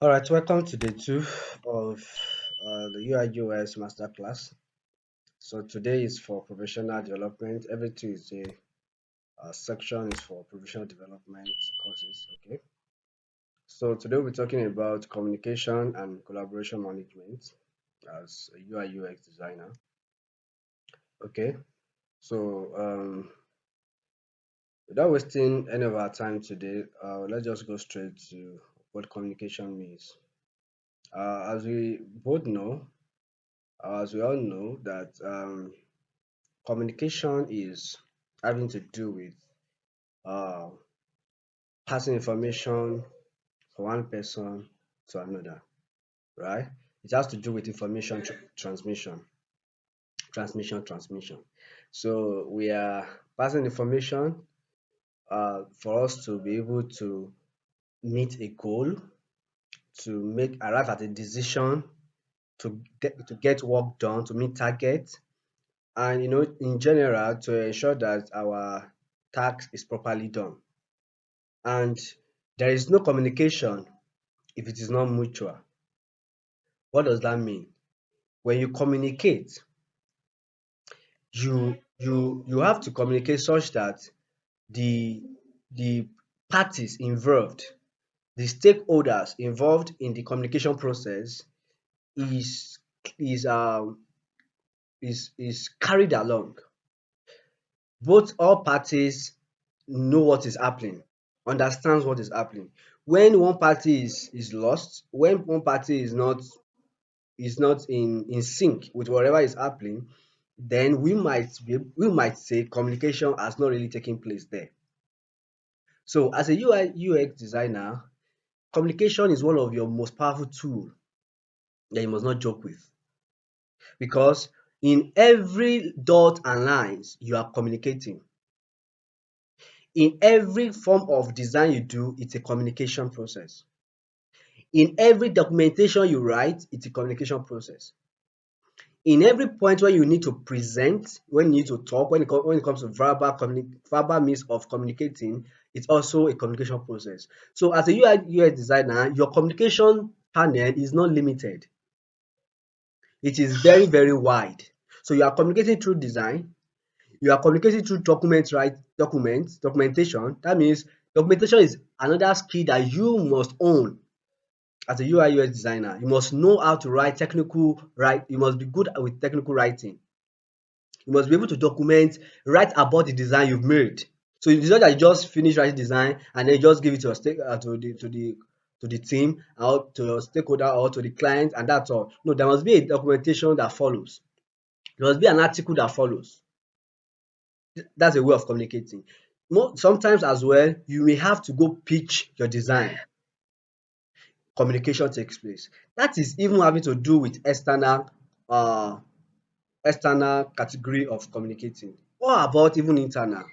All right, welcome to day two of the UI/UX masterclass. So today is for professional development. Every Tuesday, section is for professional development courses. Okay. So today we're talking about communication and collaboration management as a UI/UX designer. Okay. So without wasting any of our time today, let's just go straight to what communication means. As we both know, as we all know that communication is having to do with uh, passing information from one person to another, right? It has to do with information transmission. So we are passing information for us to be able to meet a goal, to make arrive at a decision, to get work done, to meet targets, and in general to ensure that our task is properly done. And there is no communication if it is not mutual. What does that mean? When you communicate, you have to communicate such that the the parties involved, the stakeholders involved in the communication process is is um is carried along. Both all parties know what is happening, understands what is happening. When one party is lost, when one party is not in sync with whatever is happening, then we might say communication has not really taken place there. So as a UI UX designer, communication is one of your most powerful tool that you must not joke with, because in every dot and lines you are communicating. In every form of design you do, it's a communication process. In every documentation you write, it's a communication process. In every point where you need to present, when you need to talk, when it comes to verbal means of communicating, it's also a communication process. So as a UI UX designer, your communication panel is not limited. It is very, very wide. So you are communicating through design, you are communicating through documentation. That means documentation is another skill that you must own as a UI UX designer. You must know how to write, you must be good with technical writing. You must be able to write about the design you've made. So it's not that you just finish writing design and then you just give it to your to the team or to your stakeholder or to the client and that's all. No, there must be a documentation that follows. There must be an article that follows. That's a way of communicating. Sometimes as well, you may have to go pitch your design. Communication takes place. That is even having to do with uh external category of communicating. What about even internal,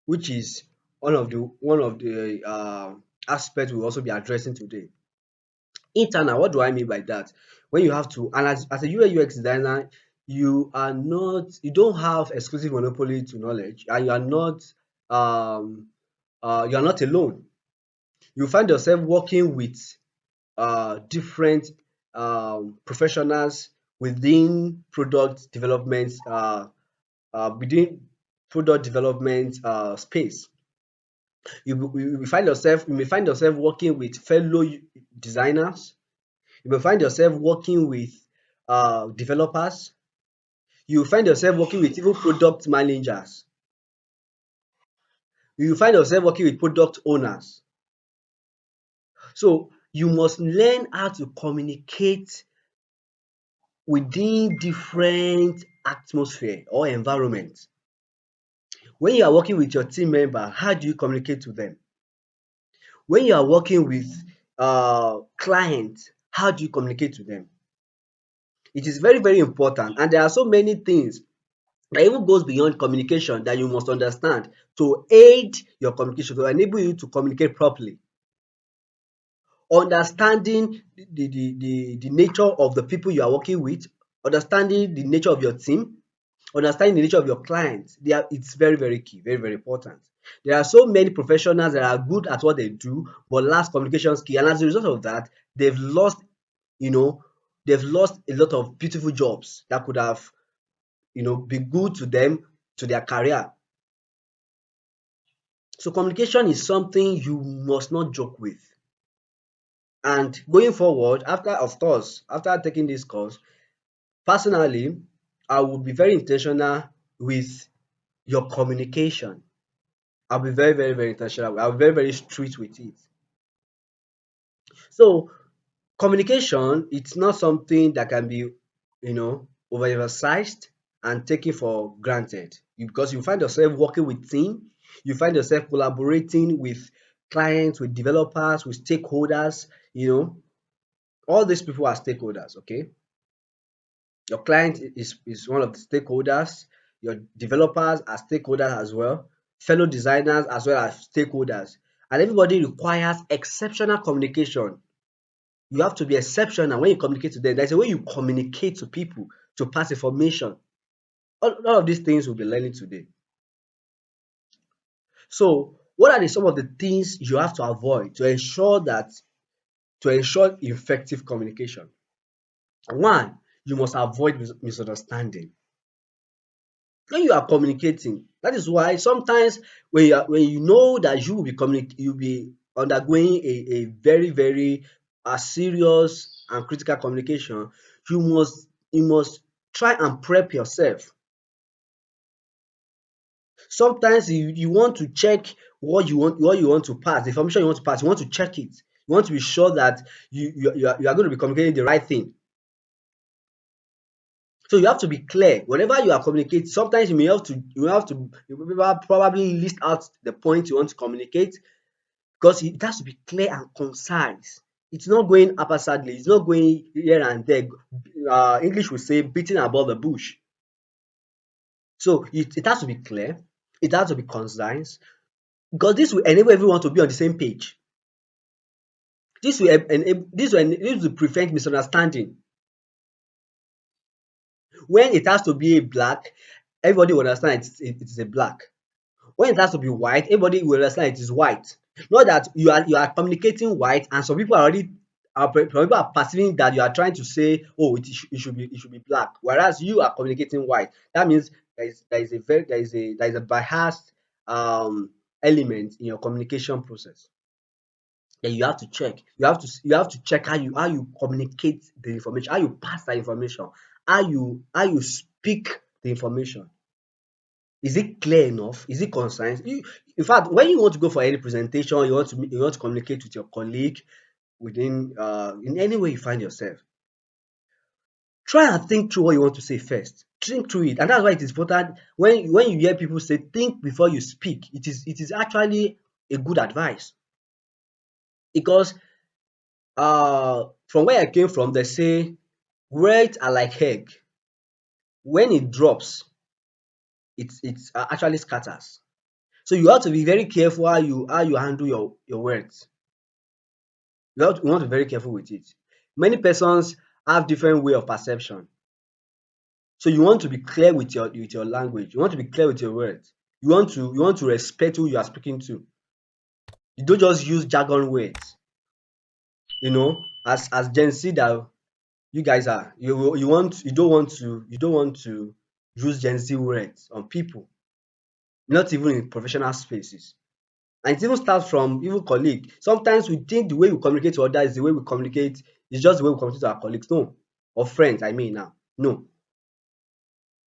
which is one of the aspects we'll also be addressing today. Internal, what do I mean by that? When you have to, and as a UI UX designer, you don't have exclusive monopoly to knowledge, and you are not alone. You find yourself working with different professionals within product development space. You may find yourself working with fellow designers. You may find yourself working with developers. You find yourself working with even product managers. You find yourself working with product owners. So you must learn how to communicate within different atmosphere or environment. When you are working with your team member, how do you communicate to them? When you are working with clients, how do you communicate to them? It is very, very important, and there are so many things that even goes beyond communication that you must understand to aid your communication, to enable you to communicate properly. Understanding the nature of the people you are working with, understanding the nature of your team, understanding the nature of your clients, it's very, very key, very, very important. There are so many professionals that are good at what they do but lacks communication skill, and as a result of that, they've lost, you know, they've lost a lot of beautiful jobs that could have, been good to them, to their career. So communication is something you must not joke with. And going forward, after, of course, after taking this course, personally, I would be very intentional with your communication. I'll be very, very, very intentional. I'll be very, very strict with it. So communication, it's not something that can be, overemphasized and taken for granted. Because you find yourself working with team, you find yourself collaborating with clients, with developers, with stakeholders, all these people are stakeholders, okay? Your client is one of the stakeholders, your developers are stakeholders as well, fellow designers as well as stakeholders. And everybody requires exceptional communication. You have to be exceptional when you communicate to them. There's a way you communicate to people to pass information. All of these things we'll be learning today. So, what are some of the things you have to avoid to ensure effective communication? One, you must avoid misunderstanding. When you are communicating, that is why sometimes when you know that you'll be undergoing a very, very serious and critical communication, you must try and prep yourself. Sometimes you want to check what you want to pass, the information you want to pass, you want to check it. You want to be sure that you are going to be communicating the right thing. So you have to be clear. Whenever you are communicating, sometimes you may probably list out the point you want to communicate, because it has to be clear and concise. It's not going haphazardly, it's not going here and there. English will say beating about the bush. So it has to be clear, it has to be concise, because this will enable everyone to be on the same page. This will prevent misunderstanding. When it has to be a black, everybody will understand it is a black. When it has to be white, everybody will understand it is white. Not that you are communicating white and some people some people are perceiving that you are trying to say, oh, it should be black, whereas you are communicating white. That means there is a biased element in your communication process. Then you have to check. You have to check how you communicate the information, how you pass that information, how you speak the information. Is it clear enough? Is it concise? In fact, when you want to go for any presentation, you want to communicate with your colleague within in any way you find yourself. Try and think through what you want to say first. Think through it, and that's why it is important when you hear people say think before you speak. It is actually a good advice, because from where I came from, they say words are like egg. When it drops, it actually scatters. So you have to be very careful how you handle your words. You want to be very careful with it. Many persons have different way of perception. So you want to be clear with your language. You want to be clear with your words. You want to respect who you are speaking to. You don't just use jargon words. As Gen Z that you guys are, you don't want to use Gen Z words on people, not even in professional spaces. And it even starts from even colleague. Sometimes we think the way we communicate to others is the way we communicate is just the way we communicate to our colleagues. No. Or friends, I mean now. No.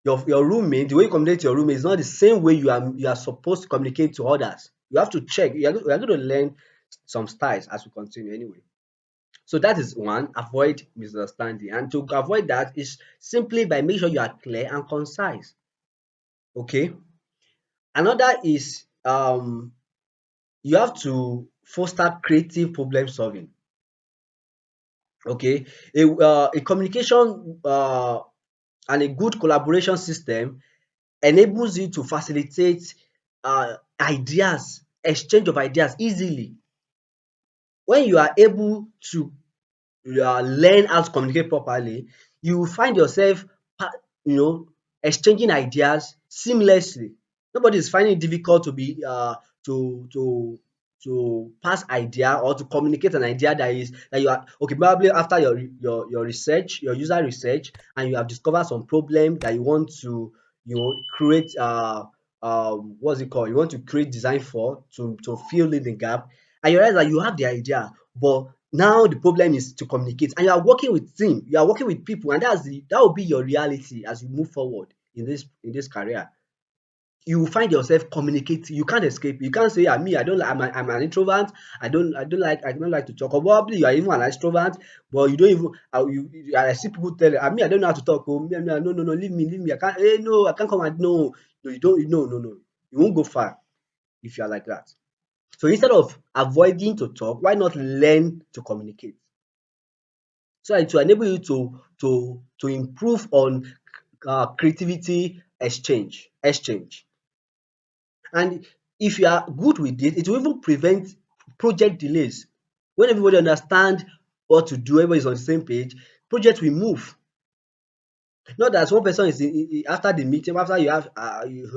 Your roommate, the way you communicate to your roommate is not the same way you are supposed to communicate to others. You have to check. We are going to learn some styles as we continue anyway. So that is one, avoid misunderstanding. And to avoid that is simply by making sure you are clear and concise. Okay. Another is you have to foster creative problem solving. Okay, a communication and a good collaboration system enables you to facilitate ideas, exchange of ideas easily. When you are able to learn how to communicate properly, you will find yourself you know exchanging ideas seamlessly. Nobody is finding it difficult to to pass idea or to communicate an idea that you are okay, probably after your research, your user research, and you have discovered some problem that you want to, create what's it called, you want to create design for, to fill in the gap, and you realize that you have the idea, but now the problem is to communicate, and you are working with team, you are working with people, and that will be your reality as you move forward in this career. You will find yourself communicating. You can't escape. You can't say, me, I don't like, I'm an introvert. I don't like to talk. Or probably you are even an extrovert, but you don't even. I see people tell, me, I don't know how to talk. Oh, no, no, no, leave me. I can't. Hey, no, I can't come and no, no, you don't. No, no, no. You won't go far if you are like that. So instead of avoiding to talk, why not learn to communicate? So that to enable you to improve on creativity exchange. And if you are good with it will even prevent project delays. When everybody understand what to do, everybody is on the same page, project will move. Not that one person is after the meeting, after you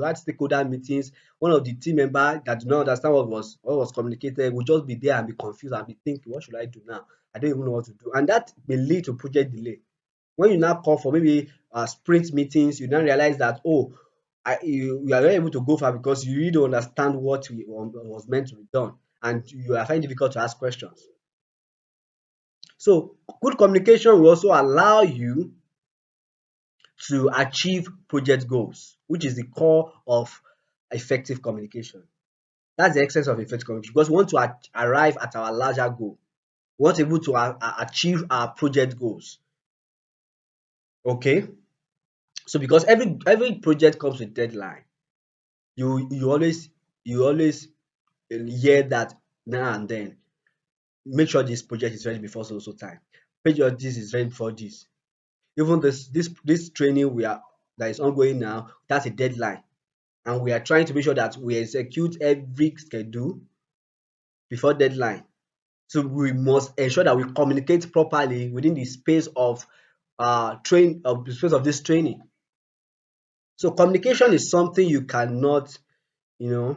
had stakeholder meetings, one of the team member that do not understand what was communicated will just be there and be confused and be thinking, what should I do now? I don't even know what to do. And that may lead to project delay. When you now call for maybe sprint meetings, you now realize that, oh, you are not able to go far because you really don't understand what was meant to be done, and you are finding it difficult to ask questions. So good communication will also allow you to achieve project goals, which is the core of effective communication. That's the essence of effective communication, because we want to arrive at our larger goal. We want to be able to achieve our project goals. Okay, so because every project comes with deadline, you always hear that now and then. Make sure this project is ready before so time. Make sure this is ready before this. Even this training that is ongoing now, that's a deadline, and we are trying to make sure that we execute every schedule before deadline. So we must ensure that we communicate properly within the space of the space of this training. So communication is something you know,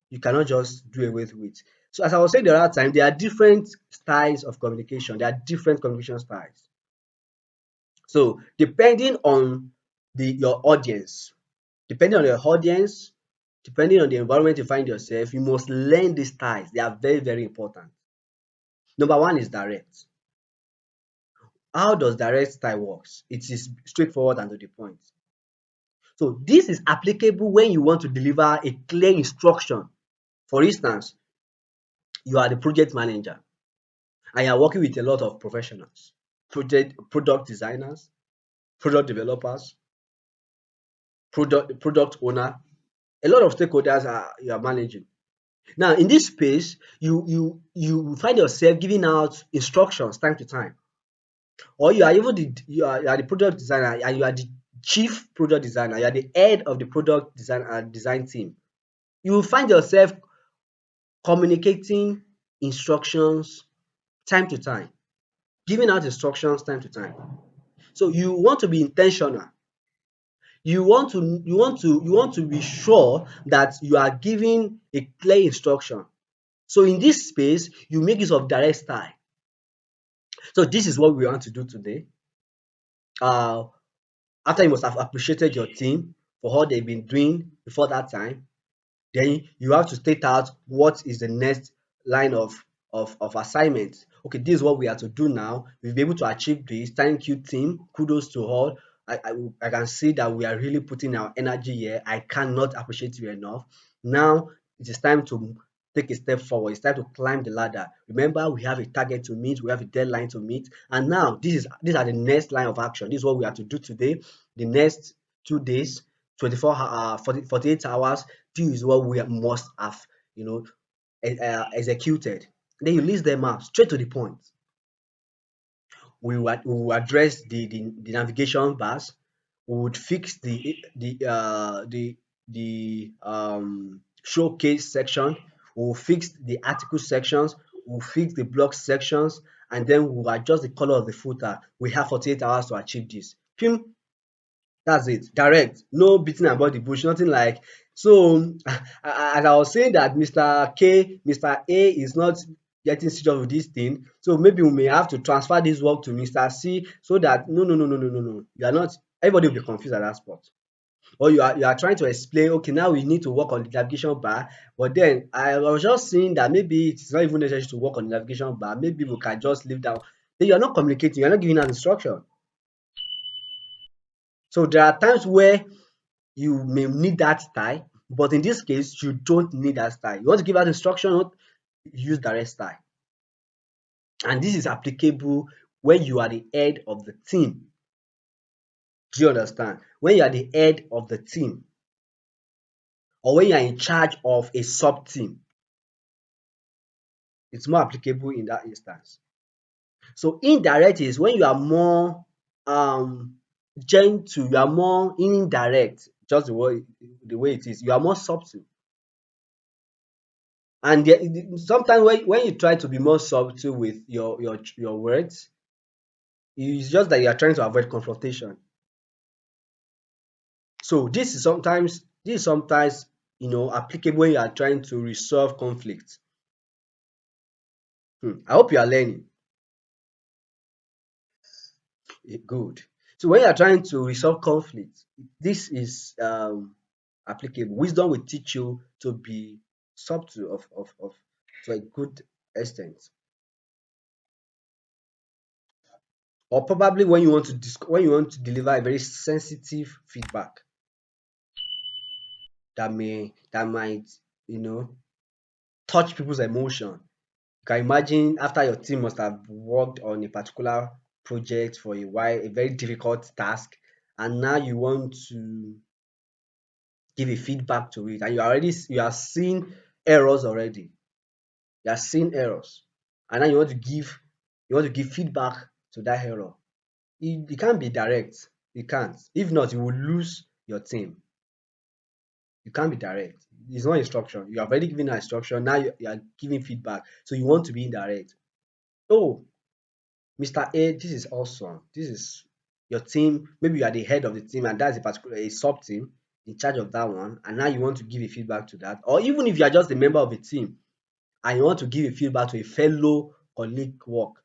you cannot just do away with. So as I was saying the other time, there are different styles of communication. There are different communication styles. So depending on your audience, depending on the environment you find yourself, you must learn these styles. They are very, very important. Number one is direct. How does direct style works? It is straightforward and to the point. So this is applicable when you want to deliver a clear instruction. For instance, you are the project manager and you are working with a lot of professionals, product designers, product developers, product owner, a lot of stakeholders you are managing. Now in this space, you find yourself giving out instructions time to time, or you are the product designer and you are the chief product designer, you are the head of the product design team. You will find yourself communicating instructions time to time, giving out instructions time to time. So you want to be intentional. You want to be sure that you are giving a clear instruction. So in this space, you make use of direct style. So this is what we want to do today. Uh, After you must have appreciated your team for what they've been doing before that time, then you have to state out what is the next line of assignment. Okay, this is what we have to do now. We'll be able to achieve this. Thank you, team. Kudos to all. I can see that we are really putting our energy here. I cannot appreciate you enough. Now it is time to take a step forward. It's time to climb the ladder. Remember, we have a target to meet, we have a deadline to meet, and now these are the next line of action. This is what we have to do today. The next 2 days, 48 hours, this is what we must have, you know, executed. Then you list them out straight to the point. We will address the navigation bars. We would fix the showcase section. We will fix the article sections. We'll fix the blog sections, and then we'll adjust the color of the footer. We have 48 hours to achieve this. Pim, that's it. Direct. No beating about the bush. Nothing like So as I was saying that Mr. A is not getting serious with this thing, so maybe we may have to transfer this work to Mr. C so that no, you are not, everybody will be confused at that spot. Or you are trying to explain, okay, now we need to work on the navigation bar, but then I was just seeing that maybe it's not even necessary to work on the navigation bar, maybe we can just leave down. Then you are not communicating, you are not giving an instruction. So there are times where you may need that style, but in this case you don't need that style. You want to give out instruction, not use direct style. And this is applicable when you are the head of the team. Do you understand? When you are the head of the team, or when you are in charge of a sub team, it's more applicable in that instance. So indirect is when you are more gentle, you are more indirect, just the way it is, you are more subtle. And sometimes when you try to be more subtle with your words, it's just that you are trying to avoid confrontation. So this is sometimes applicable when you are trying to resolve conflict. I hope you are learning. Good. So when you are trying to resolve conflict, this is applicable. Wisdom will teach you to be subtle of to a good extent. Or probably when you want to deliver a very sensitive feedback that might you know touch people's emotion. You can imagine after your team must have worked on a particular project for a while, a very difficult task, and now you want to give a feedback to it, and you are seeing errors already. You are seeing errors, and now you want to give feedback to that error. It can't be direct. You can't. If not, you will lose your team. You can't be direct. It's not instruction. You have already given an instruction. Now you are giving feedback. So you want to be indirect. Oh, Mr. A, this is awesome. This is your team. Maybe you are the head of the team, and that's a sub team in charge of that one. And now you want to give a feedback to that. Or even if you are just a member of a team and you want to give a feedback to a fellow colleague work,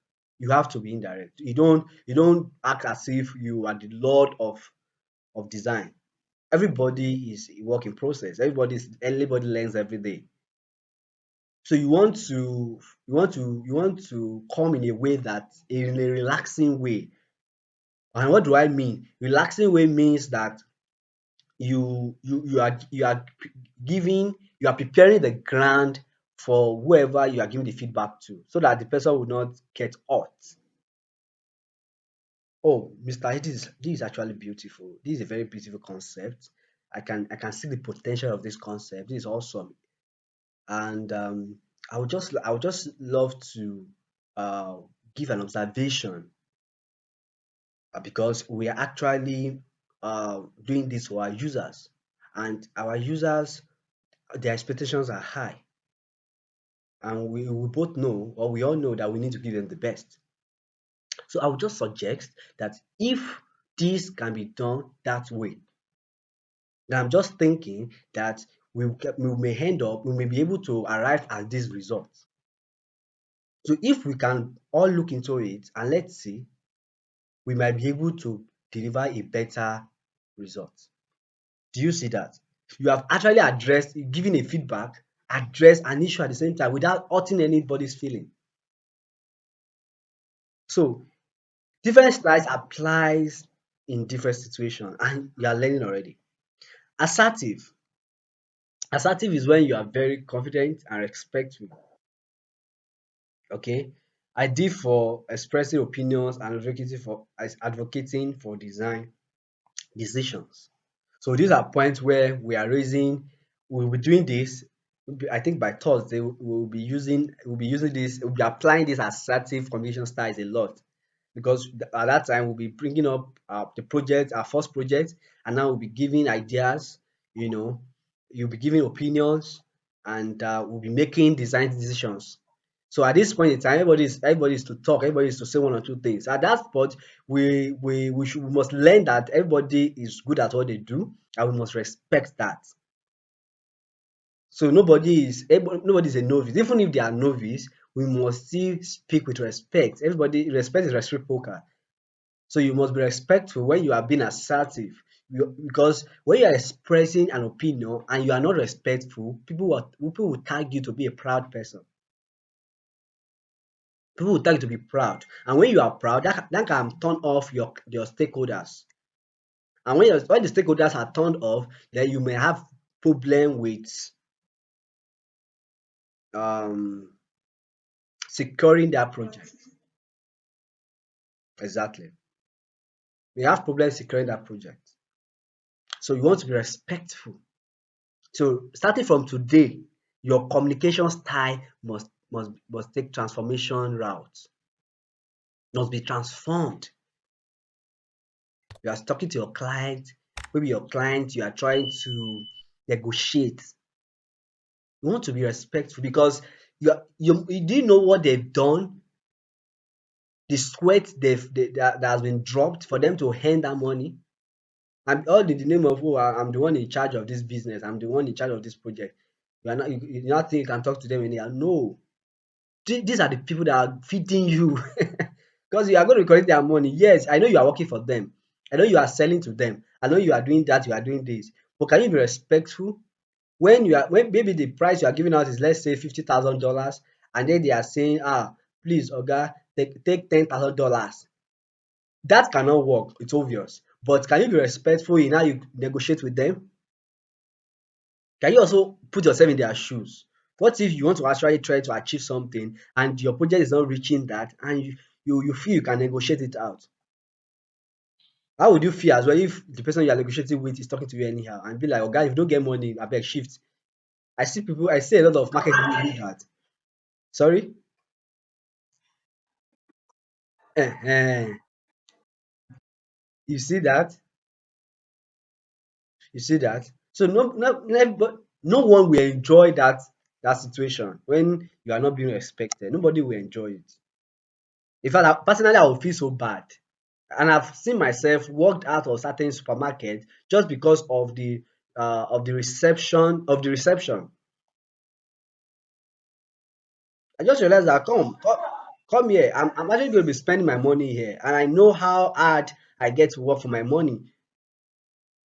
you have to be indirect. You don't act as if you are the lord of design. Everybody is a work in process. Everybody learns every day. So you want to come in a way that in a relaxing way. And what do I mean? Relaxing way means that you are preparing the ground for whoever you are giving the feedback to, so that the person will not get hurt. Oh, Mr. This is actually beautiful. This is a very beautiful concept. I can see the potential of this concept. This is awesome. And I would just love to uh, give an observation, because we are actually doing this for our users, and our users, their expectations are high, and we both know, or we all know, that we need to give them the best. So I would just suggest that if this can be done that way, then I'm just thinking that we may be able to arrive at this result. So if we can all look into it and let's see, we might be able to deliver a better result. Do you see that? You have actually giving a feedback, addressed an issue at the same time without hurting anybody's feeling. So different styles applies in different situations, and you are learning already. Assertive. Assertive is when you are very confident and respectful. Okay. Ideal for expressing opinions and advocating for design decisions. So these are points where we'll be doing this. I think by Thursday we'll be using this, we'll be applying this assertive communication styles a lot, because at that time we'll be bringing up the project, our first project, and now we'll be giving ideas, you know, you'll be giving opinions, and we'll be making design decisions. So at this point in time, everybody is to talk, everybody is to say one or two things. At that spot, we must learn that everybody is good at what they do, and we must respect that. So nobody is a novice. Even if they are novice, we must still speak with respect. Everybody respect is reciprocal. So you must be respectful when you are being assertive. Because when you are expressing an opinion and you are not respectful, people will tag you to be a proud person. People will tag you to be proud. And when you are proud, that can turn off your stakeholders. And when the stakeholders are turned off, then you may have problem with um securing that project. Exactly. We have problems securing that project. So you want to be respectful. So starting from today, your communication style must take transformation route, must be transformed. You are talking to your client, maybe your client you are trying to negotiate. You want to be respectful because you do know what they've done, the sweat that has been dropped for them to earn that money. And all in the name of, oh, I'm the one in charge of this business, I'm the one in charge of this project. You not think you can talk to them anyhow. No. These are the people that are feeding you because you are going to collect their money. Yes, I know you are working for them. I know you are selling to them. I know you are doing that, you are doing this. But can you be respectful when maybe the price you are giving out is, let's say, $50,000, and then they are saying, please, Oga, take $10,000. That cannot work. It's obvious. But can you be respectful in how you negotiate with them? Can you also put yourself in their shoes? What if you want to actually try to achieve something and your project is not reaching that, and you feel you can negotiate it out? How would you feel as well if the person you are negotiating with is talking to you anyhow and be like, "Oh, guys, if you don't get money, abeg shift." I see a lot of market people do that. Sorry? Ehen. You see that? You see that? So no one will enjoy that situation when you are not being respected. Nobody will enjoy it. In fact, personally, I would feel so bad. And I've seen myself walked out of certain supermarket just because of the reception. I just realized that come here. I'm actually going to be spending my money here, and I know how hard I get to work for my money.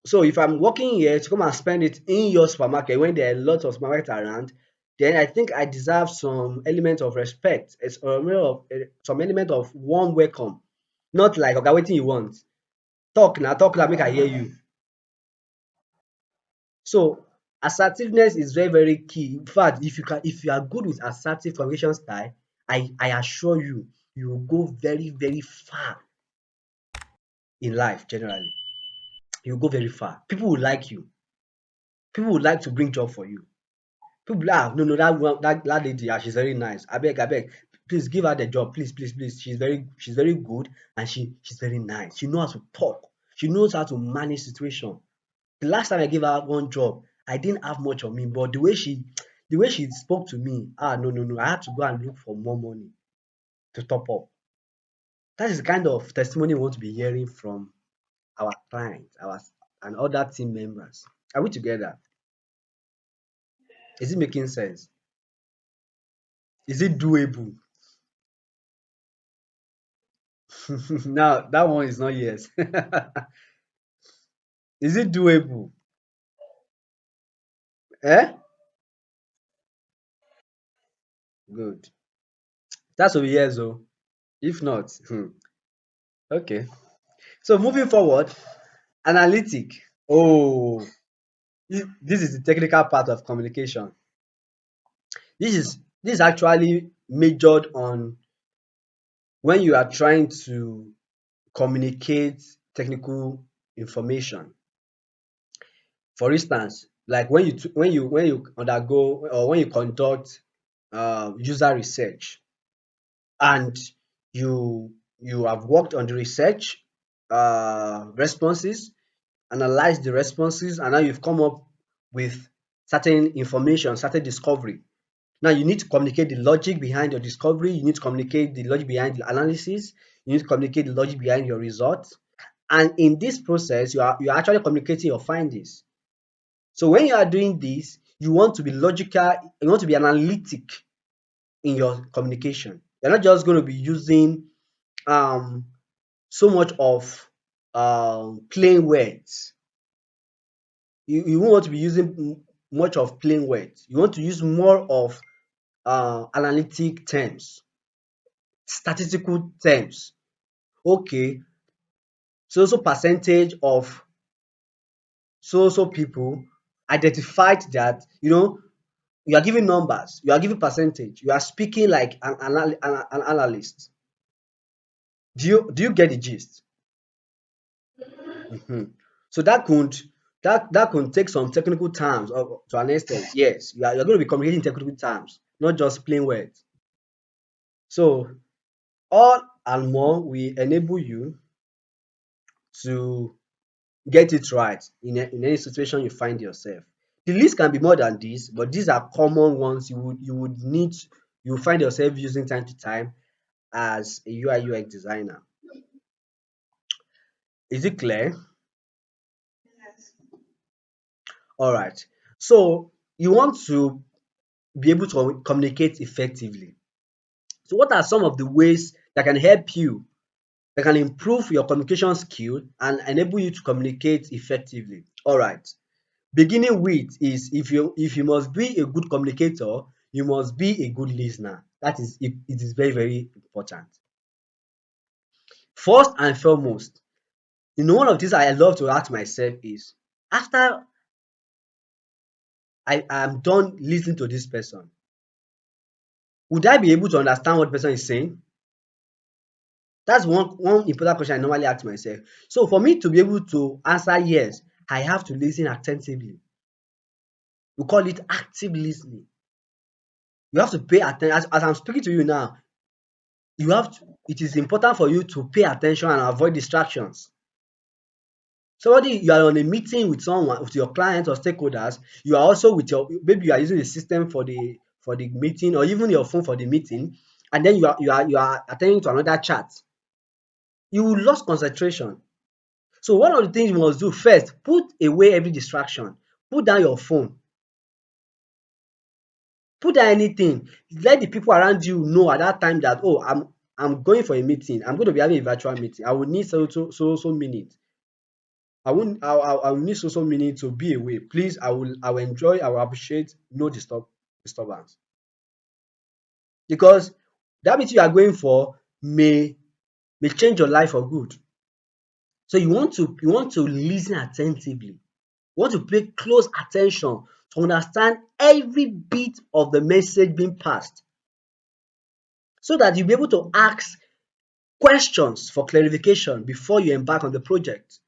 So if I'm working here to come and spend it in your supermarket when there are lots of supermarkets around, then I think I deserve some element of respect. It's some element of warm welcome. Not like, okay, wetin you want? Talk now, make I hear you. So assertiveness is very, very key. In fact, if you are good with assertive communication style, I assure you, you will go very, very far in life generally. You will go very far. People will like you. People would like to bring job for you. People no, no, that lady, she's very nice. Abeg, please give her the job. Please, please, please. She's very good, and she's very nice. She knows how to talk. She knows how to manage situation. The last time I gave her one job, I didn't have much on me, but the way she spoke to me, no, no, no, I had to go and look for more money to top up. That is the kind of testimony we want to be hearing from our clients, our and other team members. Are we together? Is it making sense? Is it doable? Now that one is not yes. Is it doable? Eh? Good. That's will be yes oh. If not, okay. So moving forward, analytic. Oh, this is the technical part of communication. This is actually measured on when you are trying to communicate technical information. For instance, like when you undergo or when you conduct user research, and you have worked on the research responses, analyzed the responses, and now you've come up with certain information, certain discovery. Now you need to communicate the logic behind your discovery, you need to communicate the logic behind the analysis, you need to communicate the logic behind your results. And in this process, you are actually communicating your findings. So when you are doing this, You want to be logical, you want to be analytic in your communication. You're not just going to be using um so much of plain words. You won't want to be using much of plain words. You want to use more of analytic terms, statistical terms. Okay, so percentage of so people identified that, you are giving numbers, you are giving percentage, you are speaking like an analyst. Do you get the gist? Mhm. So that could take some technical terms, to an extent. Yes, you're going to be communicating technical terms, not just plain words. So all and more will enable you to get it right in any situation you find yourself. The list can be more than this, but these are common ones you will find yourself using time to time as a UI UX designer. Is it clear? All right. So you want to be able to communicate effectively. So what are some of the ways that can help you, that can improve your communication skill and enable you to communicate effectively? All right. Beginning with is, if you must be a good communicator, you must be a good listener. That is it is very, very important. First and foremost, one of the things I love to ask myself is, after I am done listening to this person, would I be able to understand what the person is saying? That's one important question I normally ask myself. So for me to be able to answer yes, I have to listen attentively. We call it active listening. You have to pay attention. As I'm speaking to you now, it is important for you to pay attention and avoid distractions. Somebody, you are on a meeting with someone, with your clients or stakeholders, you are also with maybe you are using the system for the meeting, or even your phone for the meeting, and then you are attending to another chat. You will lose concentration. So one of the things you must do first, put away every distraction. Put down your phone, put down anything. Let the people around you know at that time that, oh, I'm going for a meeting. I'm going to be having a virtual meeting. I will need so minutes. I will need so minutes to be away. Please, I will enjoy, I will appreciate, no disturbance. Because that meeting you are going for may change your life for good. So you want to listen attentively. You want to pay close attention to understand every bit of the message being passed, so that you'll be able to ask questions for clarification before you embark on the project.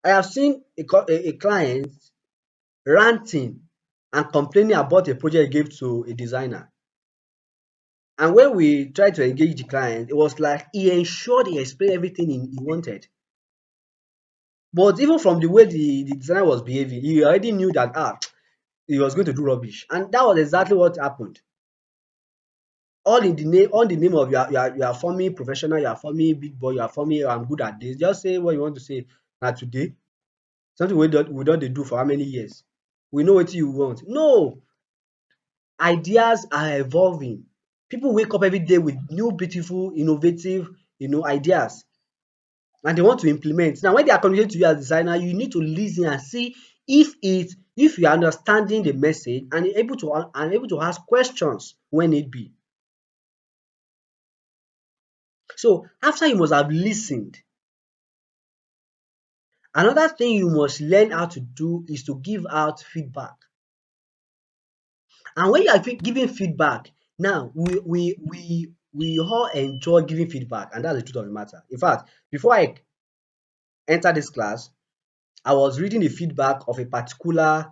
I have seen a client ranting and complaining about a project he gave to a designer. And when we tried to engage the client, it was like he ensured he explained everything he wanted. But even from the way the designer was behaving, he already knew that he was going to do rubbish. And that was exactly what happened. All in the name of you are forming professional, you are forming big boy, you are forming I'm good at this. Just say what you want to say. Now today, something we don dey do for how many years? We know what you want. No, ideas are evolving. People wake up every day with new, beautiful, innovative, ideas, and they want to implement. Now, when they are communicating to you as a designer, you need to listen and see if you are understanding the message and able to ask questions when need be. So after you must have listened, another thing you must learn how to do is to give out feedback. And when you are giving feedback, now we all enjoy giving feedback, and that's the truth of the matter. In fact, before I enter this class, I was reading the feedback of a particular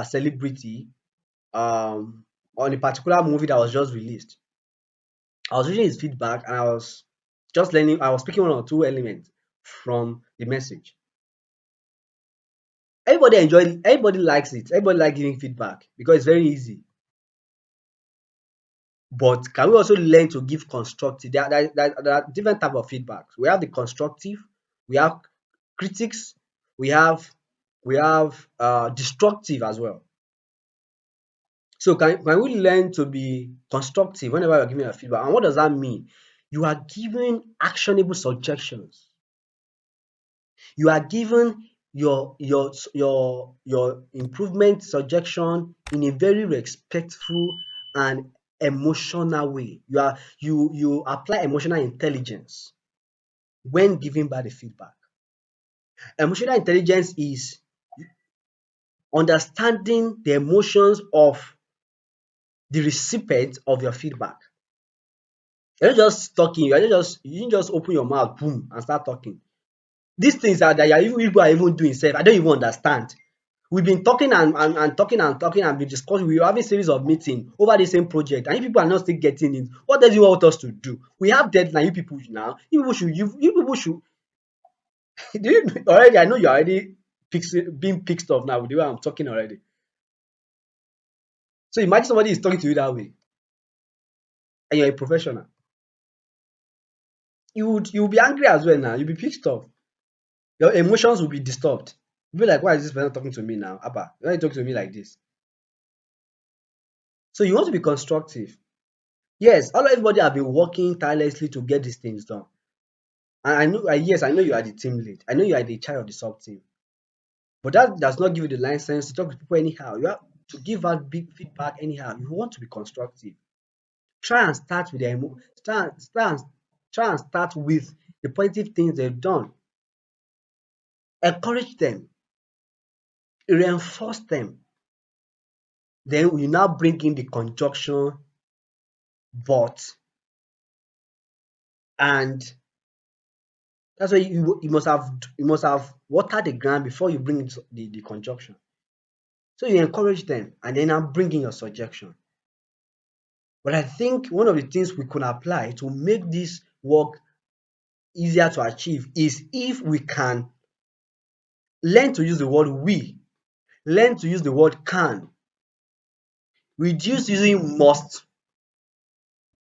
celebrity, on a particular movie that was just released. I was reading his feedback and I was just learning. I was picking one or two elements from the message. Everybody enjoyed it. Everybody likes it. Everybody like giving feedback because it's very easy. But can we also learn to give constructive? There are different type of feedbacks. We have the constructive, we have critics, we have we have destructive as well. So can we learn to be constructive whenever you're giving a feedback? And what does that mean? You are giving actionable suggestions. You are given your improvement suggestion in a very respectful and emotional way. You apply emotional intelligence when giving back the feedback. Emotional intelligence is understanding the emotions of the recipient of your feedback. You're not just talking, you didn't just open your mouth, boom, and start talking. These things are that people are even doing self, I don't even understand. We've been talking and talking and talking and been discussing. We are having series of meetings over the same project, and you people are not still getting it. What does you want us to do? We have deadline. You people now. You people should. Do you already? I know you're already being pissed off now with the way I'm talking already. So imagine somebody is talking to you that way, and you're a professional. You will be angry as well now. You'll be pissed off. Your emotions will be disturbed. You'll be like, why is this person talking to me now? Abba, why are you talking to me like this? So you want to be constructive. Yes, all everybody have been working tirelessly to get these things done. And I know, yes, I know you are the team lead. I know you are the chair of the sub team. But that does not give you the license to talk to people anyhow. You have to give out big feedback anyhow. You want to be constructive. Try and start with their try and start with the positive things they've done. Encourage them, reinforce them. Then we now bring in the conjunction but, and that's why you must have watered the ground before you bring in the conjunction. So you encourage them and then I'm bringing your suggestion. But I think one of the things we could apply to make this work easier to achieve is if we can learn to use the word we, learn to use the word can, reduce using must.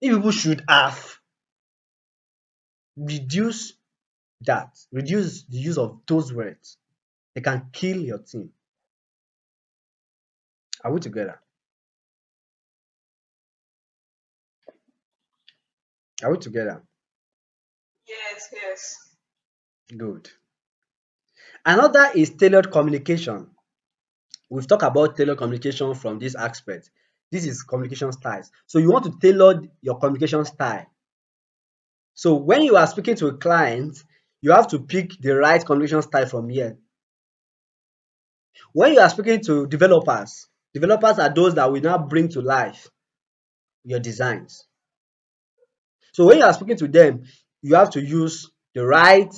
If people should have, reduce that, reduce the use of those words. They can kill your team. Are we together? Are we together? Yes, yes. Good. Another is tailored communication. We've talked about tailored communication from this aspect. This is communication styles. So you want to tailor your communication style. So when you are speaking to a client, you have to pick the right communication style from here. When you are speaking to developers, developers are those that will now bring to life your designs. So when you are speaking to them, you have to use the right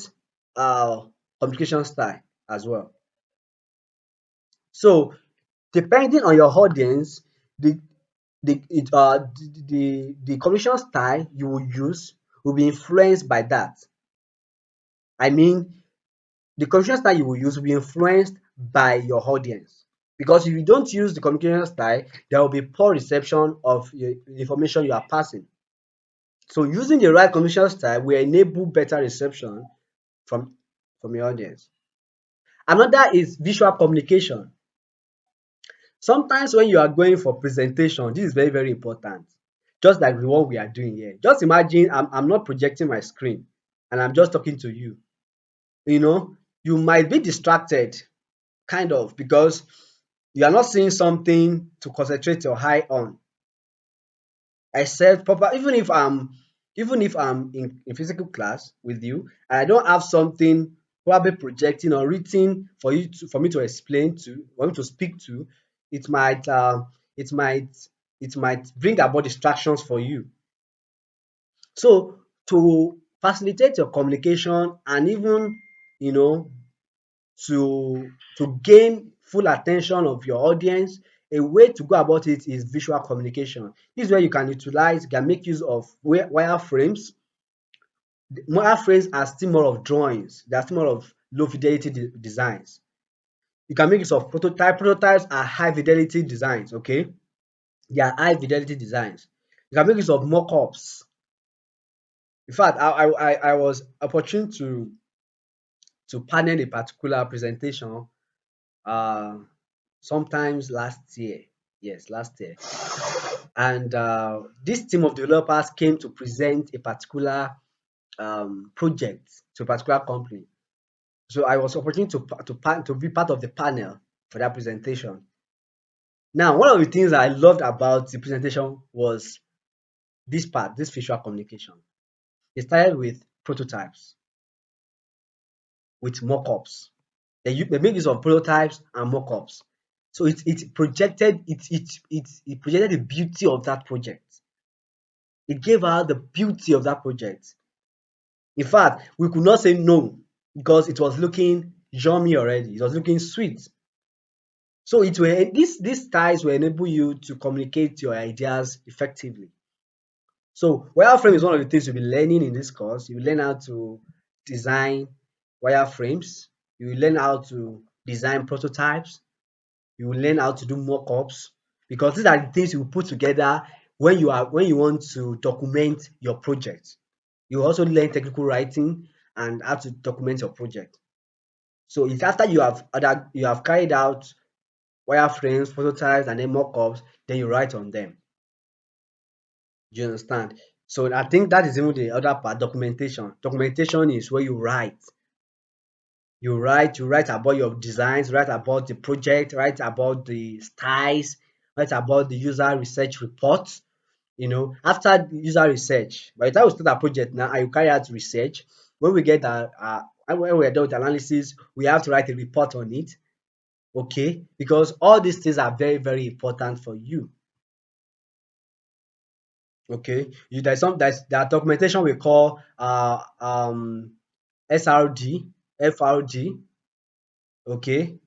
communication style as well. So depending on your audience, the the communication style you will use will be influenced by that. I mean, the communication style you will use will be influenced by your audience. Because if you don't use the communication style, there will be poor reception of the information you are passing. So using the right communication style will enable better reception from your audience. Another is visual communication. Sometimes when you are going for presentation, this is very, very important. Just like the one we are doing here. Just imagine I'm not projecting my screen and I'm just talking to you. You know, you might be distracted, kind of, because you are not seeing something to concentrate your eye on. Except proper, even if I'm in physical class with you and I don't have something probably projecting or written for me to explain to, for me to speak to, it might it might it might bring about distractions for you. So to facilitate your communication and even, you know, to gain full attention of your audience, a way to go about it is visual communication. This is where you can utilize, you can make use of wireframes. Wireframes are still more of drawings, they are still more of low fidelity designs. You can make use of prototypes are high fidelity designs, okay? They are high fidelity designs. You can make use of mock-ups. In fact, I was opportune to panel a particular presentation uh, sometimes last year. Yes, last year. And this team of developers came to present a particular project to a particular company. So I was opportunity to be part of the panel for that presentation. Now, one of the things I loved about the presentation was this part, this visual communication. They started with prototypes, with mock-ups. They make use of prototypes and mock-ups. So it projected the beauty of that project. It gave out the beauty of that project. In fact, we could not say no because it was looking yummy already. It was looking sweet. So these styles will enable you to communicate your ideas effectively. So wireframe is one of the things you'll be learning in this course. You will learn how to design wireframes. You will learn how to design prototypes. You will learn how to do mock-ups because these are the things you put together when you want to document your project. You also learn technical writing and how to document your project. So it's after you have carried out wireframes, prototypes, and then mock-ups, then you write on them. Do you understand? So I think that is even the other part, documentation. Documentation is where you write. You write about your designs, write about the project, write about the styles, write about the user research reports. After the user research, by the time we start our project now, and you carry out research, when we get when we are done with analysis, we have to write a report on it. Okay, because all these things are very, very important for you. Okay, there are documentation we call SRD, FRD. Okay,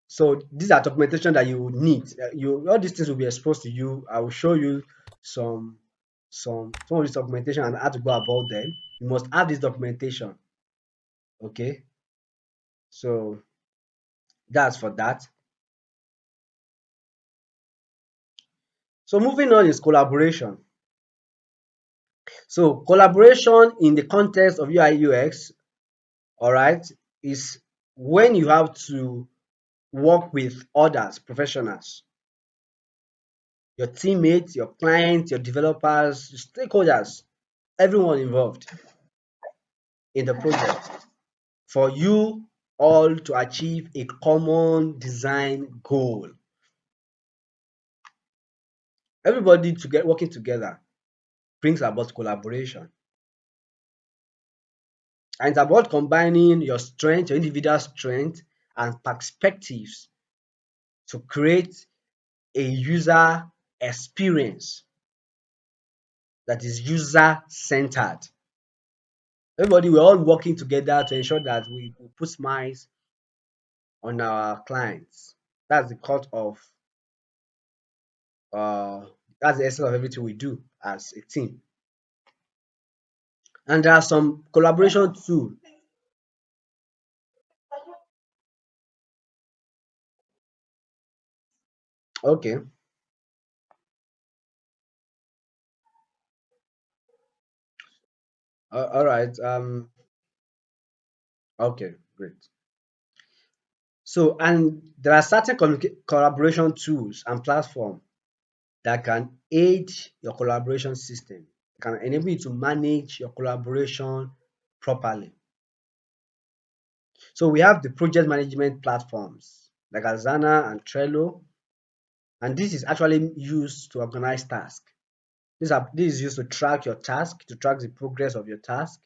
so these are documentation that you would need. You All these things will be exposed to you. I will show you some some of this documentation and how to go about them. You must have this documentation. Okay, so that's for that. So moving on is collaboration. So collaboration in the context of UI UX, all right, is when you have to work with others, professionals, your teammates, your clients, your developers, your stakeholders, everyone involved in the project for you all to achieve a common design goal. Everybody to get working together brings about collaboration. And it's about combining your strength, your individual strength, and perspectives to create a user experience that is user centered. Everybody, we're all working together to ensure that we put smiles on our clients. That's the cut of uh that's the essence of everything we do as a team. And there are some collaboration too. Okay. All right. Okay, great. So, and there are certain collaboration tools and platforms that can aid your collaboration system, can enable you to manage your collaboration properly. So we have the project management platforms like Asana and Trello, and this is actually used to organize tasks. This is used to track your task, to track the progress of your task,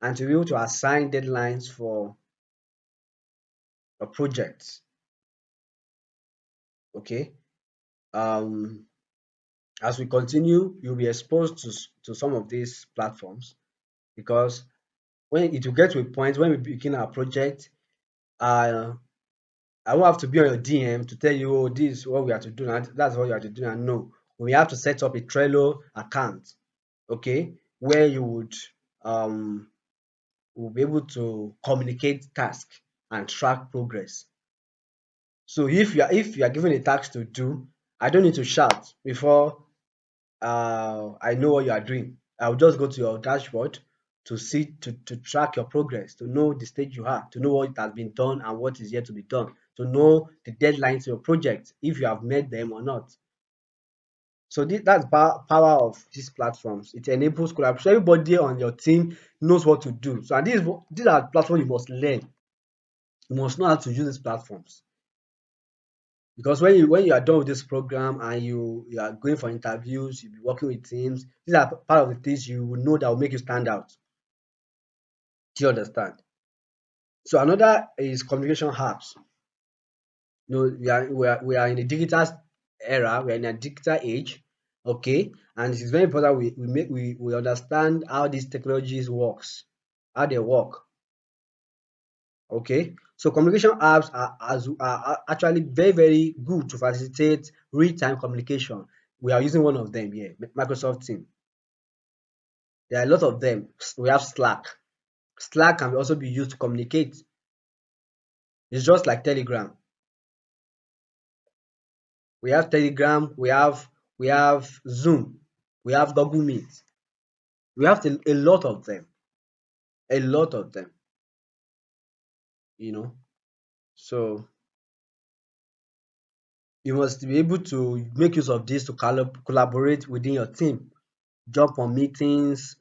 and to be able to assign deadlines for your projects. Okay. Um, as we continue, you'll be exposed to some of these platforms because when it will get to a point when we begin our project, uh, I won't have to be on your DM to tell you, oh, this is what we have to do, and that's what you have to do. And no, we have to set up a Trello account, okay, where you um will be able to communicate tasks and track progress. So if you are given a task to do, I don't need to shout before I know what you are doing. I'll just go to your dashboard to see to track your progress, to know the stage you are, to know what has been done and what is yet to be done. to know the deadlines to your project, if you have met them or not. So that's power of these platforms. It enables collaboration. So everybody on your team knows what to do. So and these are platforms you must learn. You must know how to use these platforms. Because when you are done with this program and you are going for interviews, you'll be working with teams. These are part of the things you will know that will make you stand out. Do you understand? So another is communication hubs. We are in a digital era, we are in a digital age, okay? And it is very important we understand how these technologies works, how they work, okay? So communication apps are actually very, very good to facilitate real-time communication. We are using one of them here, Microsoft Team. There are a lot of them. We have Slack. Slack can also be used to communicate. It's just like Telegram. We have Telegram, we have Zoom, we have Google Meet. We have a lot of them, a lot of them, you know. So you must be able to make use of this to collaborate within your team, jump on meetings,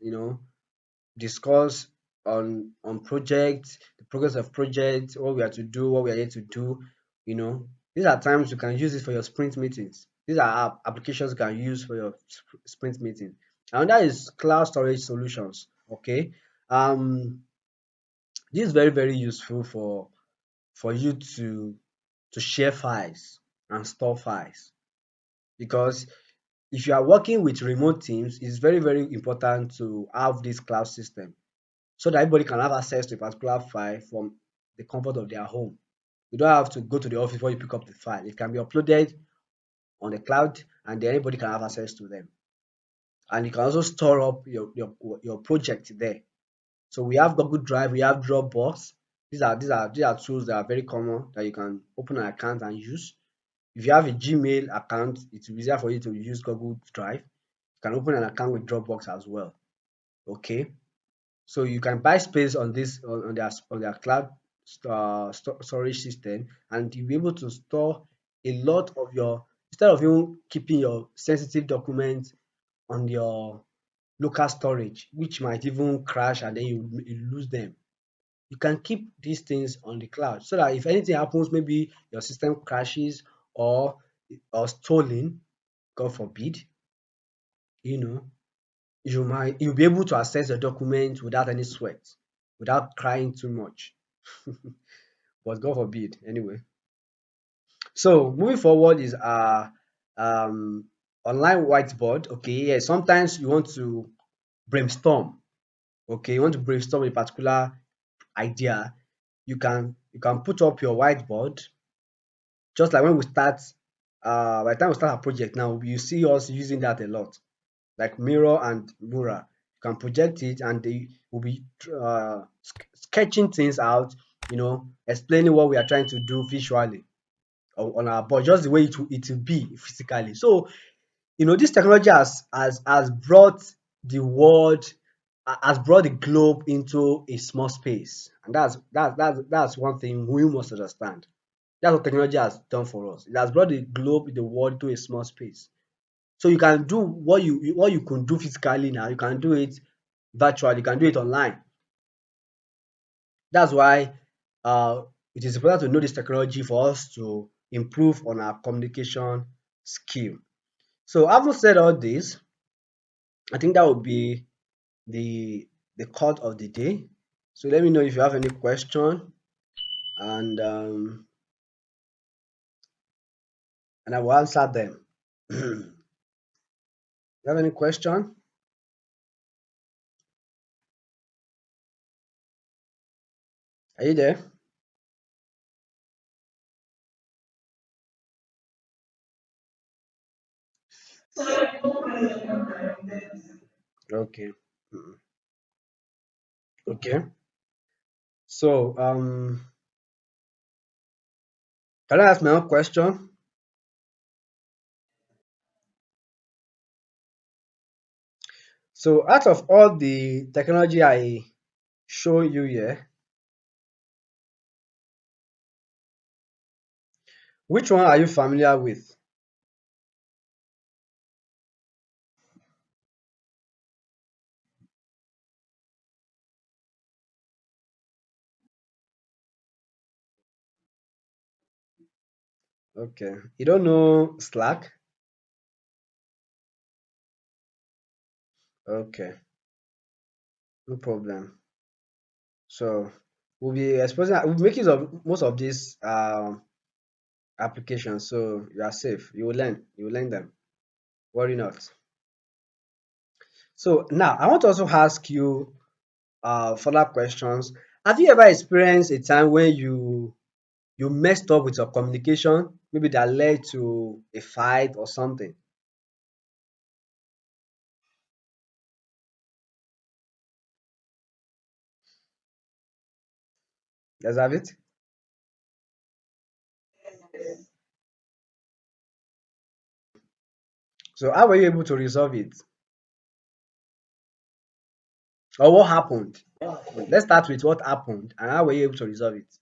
discuss on projects, the progress of projects, what we are to do, what we are here to do. You know, these are times you can use it for your sprint meetings. These are applications you can use for your sprint meeting. And that is cloud storage solutions. Okay, this is very, very useful for you to share files and store files, because if you are working with remote teams, it's very, very important to have this cloud system so that everybody can have access to a particular file from the comfort of their home. You don't have to go to the office before you pick up the file. It can be uploaded on the cloud and then anybody can have access to them. And you can also store up your project there. So we have Google Drive, we have Dropbox. These are tools that are very common that you can open an account and use. If you have a Gmail account, it's easier for you to use Google Drive. You can open an account with Dropbox as well. Okay. So you can buy space on this on their cloud storage system, and you'll be able to store a lot of your, instead of you keeping your sensitive documents on your local storage, which might even crash and then you lose them. You can keep these things on the cloud so that if anything happens, maybe your system crashes or stolen, God forbid, you know, you'll be able to access your document without any sweat, without crying too much. But God forbid, anyway. So moving forward is our um online whiteboard. Okay, yeah, sometimes you want to brainstorm. Okay, you want to brainstorm a particular idea. You can put up your whiteboard, just like when we start. By the time we start our project now, you see us using that a lot, like Mirror and Mural. You can project it and they will be sketching things out, explaining what we are trying to do visually on our board, just the way it will be physically. So, this technology has brought the world, has brought the globe into a small space. And that's one thing we must understand. That's what technology has done for us. It has brought the globe, the world, to a small space. So you can do what you could do physically now, you can do it virtually, you can do it online. That's why it is important to know this technology for us to improve on our communication skill. So having said all this, I think that would be the cut of the day. So let me know if you have any question, and I will answer them. You have any question? Are you there? Okay. Mm. Okay. So can I ask my own question? So out of all the technology I show you here, Which one are you familiar with? Okay. You don't know Slack? Okay, no problem. So we'll be exposing, we'll be making use of most of these applications. So you are safe. You will learn. You will learn them. Worry not. So now I want to also ask you further questions. Have you ever experienced a time when you messed up with your communication, maybe that led to a fight or something? Let's have it. So how were you able to resolve it? Or what happened? What happened? Let's start with what happened and how were you able to resolve it?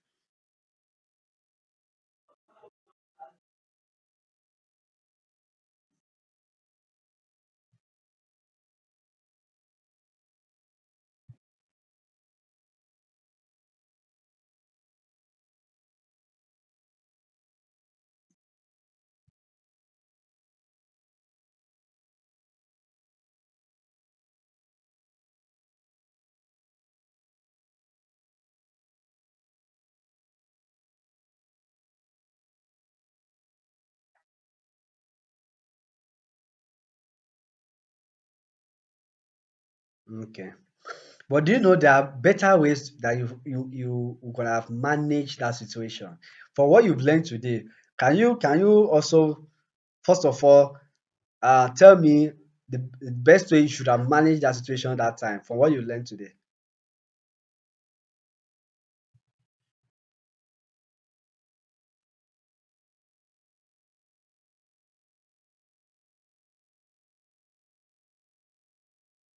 Okay. But do you know there are better ways that you could have managed that situation? For what you've learned today, can you also first of all tell me the best way you should have managed that situation that time from what you learned today?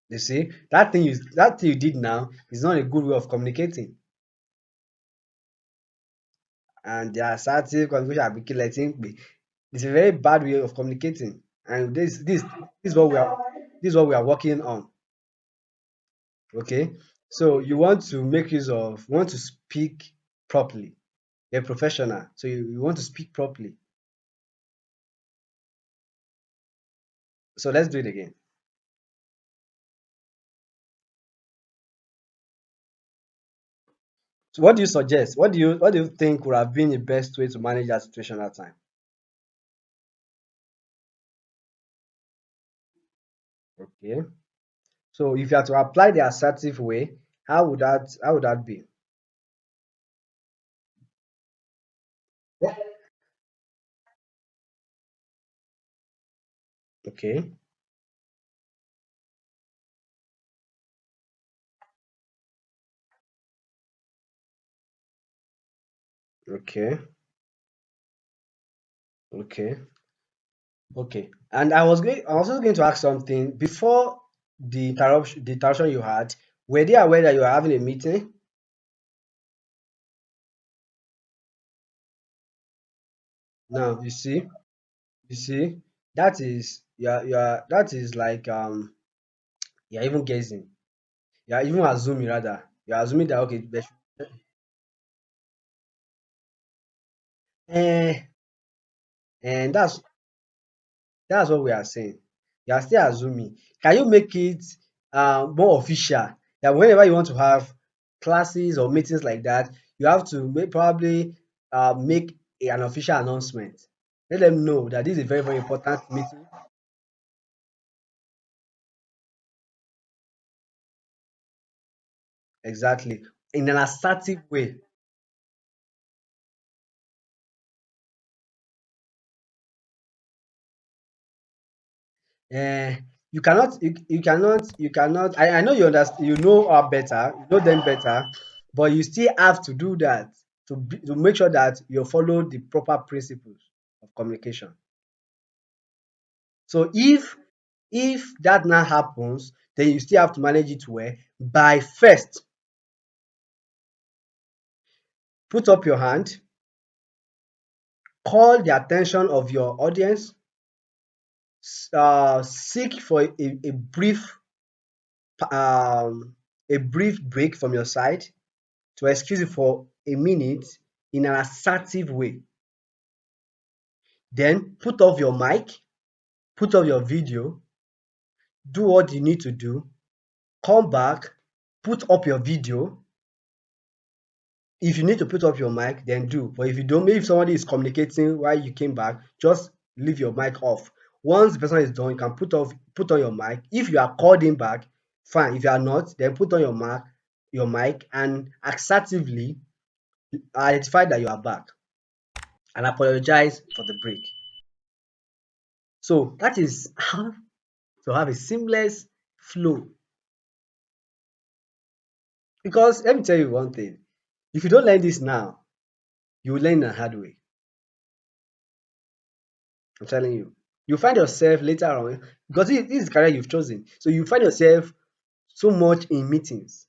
You see, that thing you did now is not a good way of communicating. And the assertive communication it's a very bad way of communicating. And this is what we are working on. Okay. So you want to speak properly. You're a professional, so you want to speak properly. So let's do it again. So what do you suggest? What do you think would have been the best way to manage that situation that time? Okay. So if you are to apply the assertive way, how would that be? Okay. Okay. Okay. Okay. And I was also going to ask something before the interruption you had. Were they aware that you were having a meeting? Now, you see, that is like you're even guessing. You're even assuming rather. You're assuming that okay, eh, and that's what we are saying. You are still assuming. Can you make it more official? That whenever you want to have classes or meetings like that, you have to probably make an official announcement. Let them know that this is a very, very important meeting. Exactly. In an assertive way. Eh, you cannot I know you understand, you know her better, you know them better, but you still have to do that to make sure that you follow the proper principles of communication. So if that now happens, then you still have to manage it well by first put up your hand, call the attention of your audience, seek for um, a brief break from your side to excuse it for a minute in an assertive way. Then put off your mic, put off your video, do what you need to do, come back, put up your video. If you need to put up your mic, then do. But if you don't, maybe if somebody is communicating while you came back, just leave your mic off. Once the person is done, you can put on your mic. If you are called in back, fine. If you are not, then put on your mic and assertively identify that you are back and apologize for the break. So that is how to have a seamless flow. Because let me tell you one thing, if you don't learn this now, you will learn the hard way. I'm telling you. You find yourself later on, because this is the career you've chosen. So you find yourself so much in meetings.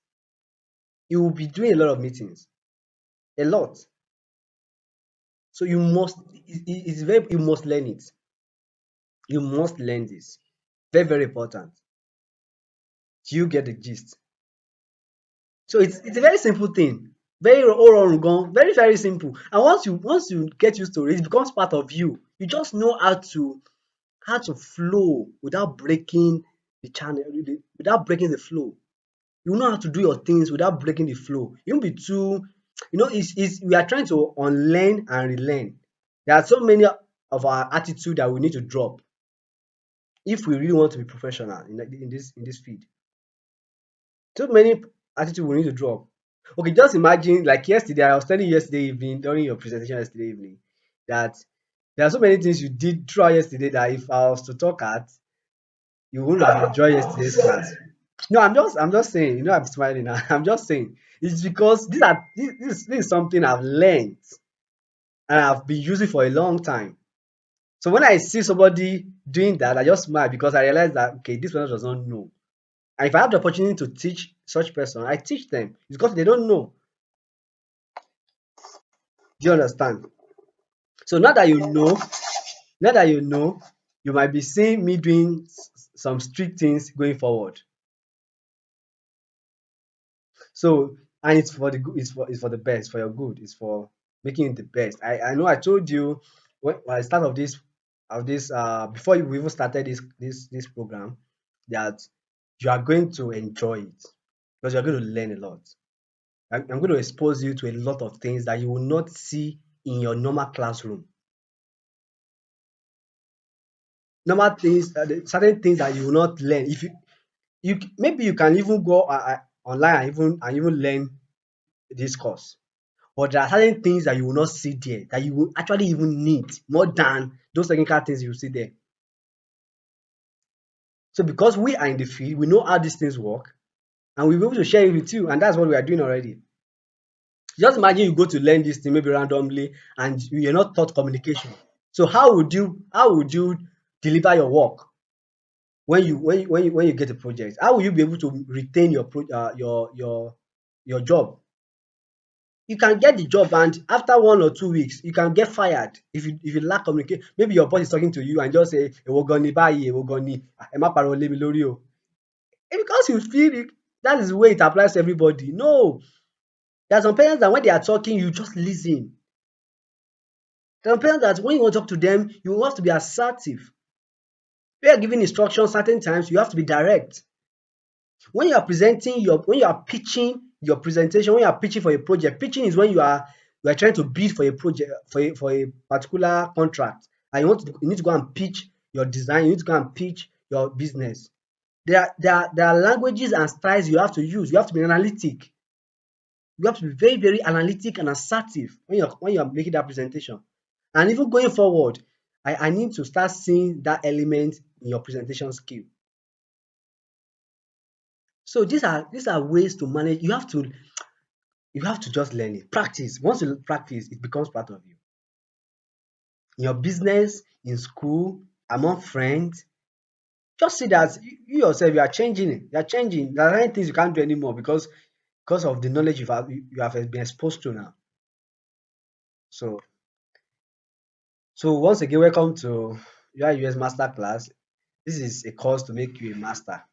You will be doing a lot of meetings, a lot. So you must, it's very, you must learn it. You must learn this. Very, very important. Do you get the gist? So it's a very simple thing. Very very, very simple. And once you get used to it, it becomes part of you. You just know how to flow without breaking the channel, without breaking the flow. You know how to do your things without breaking the flow. You won't be too, it's we are trying to unlearn and relearn. There are so many of our attitude that we need to drop if we really want to be professional in this field. So many attitude we need to drop. Okay, just imagine like yesterday, I was telling you yesterday evening during your presentation yesterday evening that there are so many things you did throughout yesterday that if I was to talk at, you wouldn't have enjoyed yesterday's class. No, I'm just saying, I'm smiling now. I'm just saying it's because this is something I've learned and I've been using for a long time. So when I see somebody doing that, I just smile because I realize that okay, this person does not know. And if I have the opportunity to teach such person, I teach them. It's because they don't know. Do you understand? So now that you know, you might be seeing me doing some strict things going forward. So and it's for the good, it's for the best, for your good, it's for making it the best. I know I told you when I start of this before we even started this program that you are going to enjoy it because you're going to learn a lot. I'm going to expose you to a lot of things that you will not see in your normal classroom. Normal things, certain things that you will not learn. If maybe you can even go online and even learn this course. But there are certain things that you will not see there that you will actually even need more than those technical things you see there. So because we are in the field, we know how these things work, and we'll be able to share it with you, and that's what we are doing already. Just imagine you go to learn this thing maybe randomly and you're not taught communication. So how would you deliver your work when you get a project? How will you be able to retain your job? You can get the job and after 1 or 2 weeks you can get fired if you lack communication. Maybe your boss is talking to you and just say èwo gan ni báyìí, èwo gan ni, ẹ má pariwo lé mi lórí o. Because you feel it, that is the way it applies to everybody. No, there are some parents that when they are talking you just listen. There are parents that when you want to talk to them you have to be assertive. When you are giving instructions certain times you have to be direct. When you are pitching your presentation, when you are pitching for a project, pitching is when you are trying to bid for a project for a particular contract and you need to go and pitch your design, you need to go and pitch your business. There are languages and styles you have to use. You have to be analytic. You have to be very, very analytic and assertive when you're making that presentation. And even going forward, I need to start seeing that element in your presentation skill. So these are ways to manage. You have to just learn it. Practice. Once you practice, it becomes part of you. In your business, in school, among friends, just see that you yourself you are changing it. You are changing. There are many things you can't do anymore because of the knowledge you have been exposed to now. So So once again, welcome to UI/UX Masterclass. This is a course to make you a master.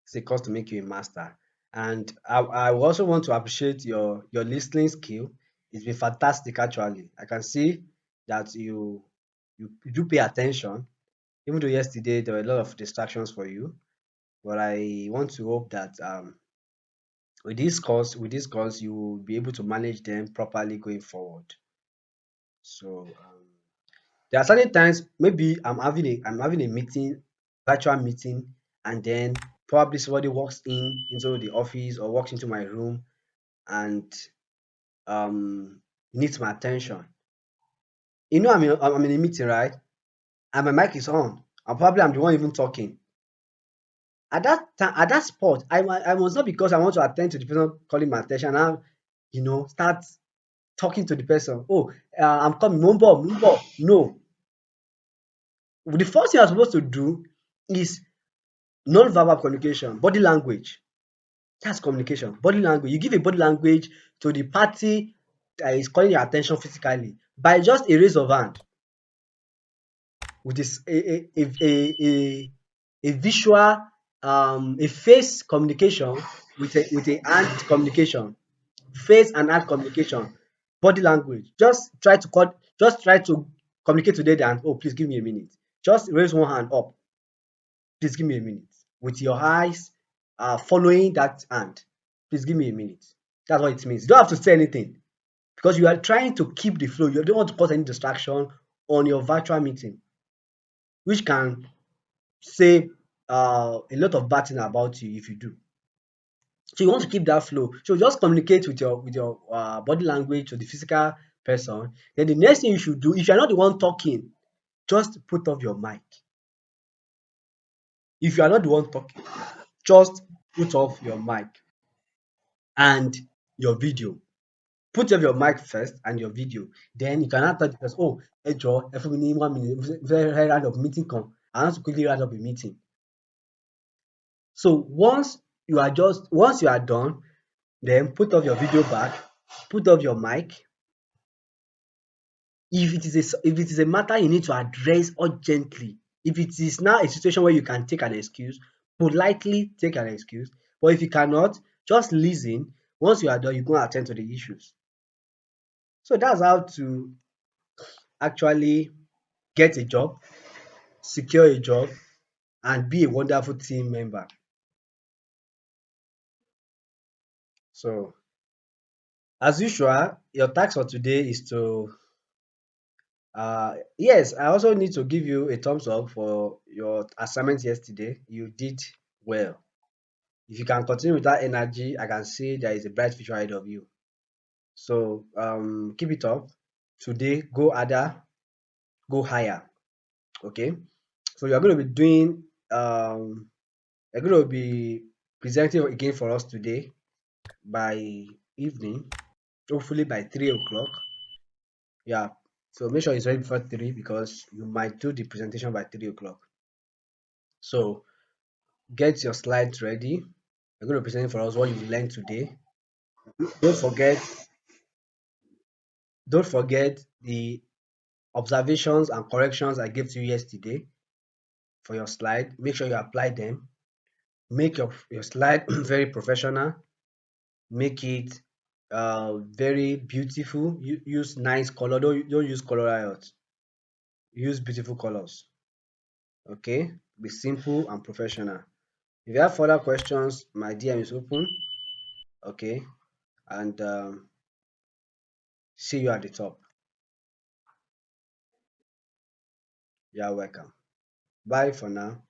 It's a course to make you a master. And I also want to appreciate your listening skill. It's been fantastic actually. I can see that you do pay attention, even though yesterday there were a lot of distractions for you. But I want to hope that with this course you will be able to manage them properly going forward. So there are certain times maybe I'm having a meeting, virtual meeting, and then probably somebody walks into the office or walks into my room and needs my attention. I'm in a meeting, right? And my mic is on. And probably I'm the one even talking. At that time, at that spot, I must not, because I want to attend to the person calling my attention, and start talking to the person. Oh, I'm coming, mumbo, mumbo. No. The first thing I'm supposed to do is non-verbal communication, body language. That's communication. Body language. You give a body language to the party that is calling your attention physically by just a raise of hand, with this a visual, a face communication with a hand communication, face and hand communication, body language. Just try to communicate to them and, oh, please give me a minute. Just raise one hand up. Please give me a minute. With your eyes following that hand. Please give me a minute. That's what it means. You don't have to say anything, because you are trying to keep the flow. You don't want to cause any distraction on your virtual meeting, which can say a lot of bad thing about you if you do. So you want to keep that flow. So just communicate with your body language to the physical person. Then the next thing you should do, if you're not the one talking, just put off your mic. If you are not the one talking, just put off your mic and your video. Put off your mic first and your video. Then you can now tell the person, oh, ẹ jọ̀ọ́, ẹ fún mi ní 1 minute, very round of meeting kan. I want to quickly round up a meeting. So once you are done, then put off your video back, put off your mic. If it is a matter you need to address urgently, if it is now a situation where you can take an excuse, politely take an excuse. But if you cannot, just listen. Once you are done, you go and attend to the issues. So that's how to actually get a job, secure a job, and be a wonderful team member. So as usual, your task for today is to yes, I also need to give you a thumbs up for your assignment yesterday. You did well. If you can continue with that energy, I can see there is a bright future ahead of you. So keep it up. Today, go harder, go higher. Okay. So you're going to be doing you're going to be presenting again for us today by evening, hopefully by 3 o'clock. Yeah. So make sure it's ready before 3, because you might do the presentation by 3 o'clock. So get your slides ready. You're going to present for us what you learned today. Don't forget, don't forget the observations and corrections I gave to you yesterday for your slide. Make sure you apply them. Make your slide very professional. Make it very beautiful. Use nice color. Don't use color riot. Use beautiful colors. Okay? Be simple and professional. If you have further questions, my DM is open. Okay? And see you at the top. You're welcome. Bye for now.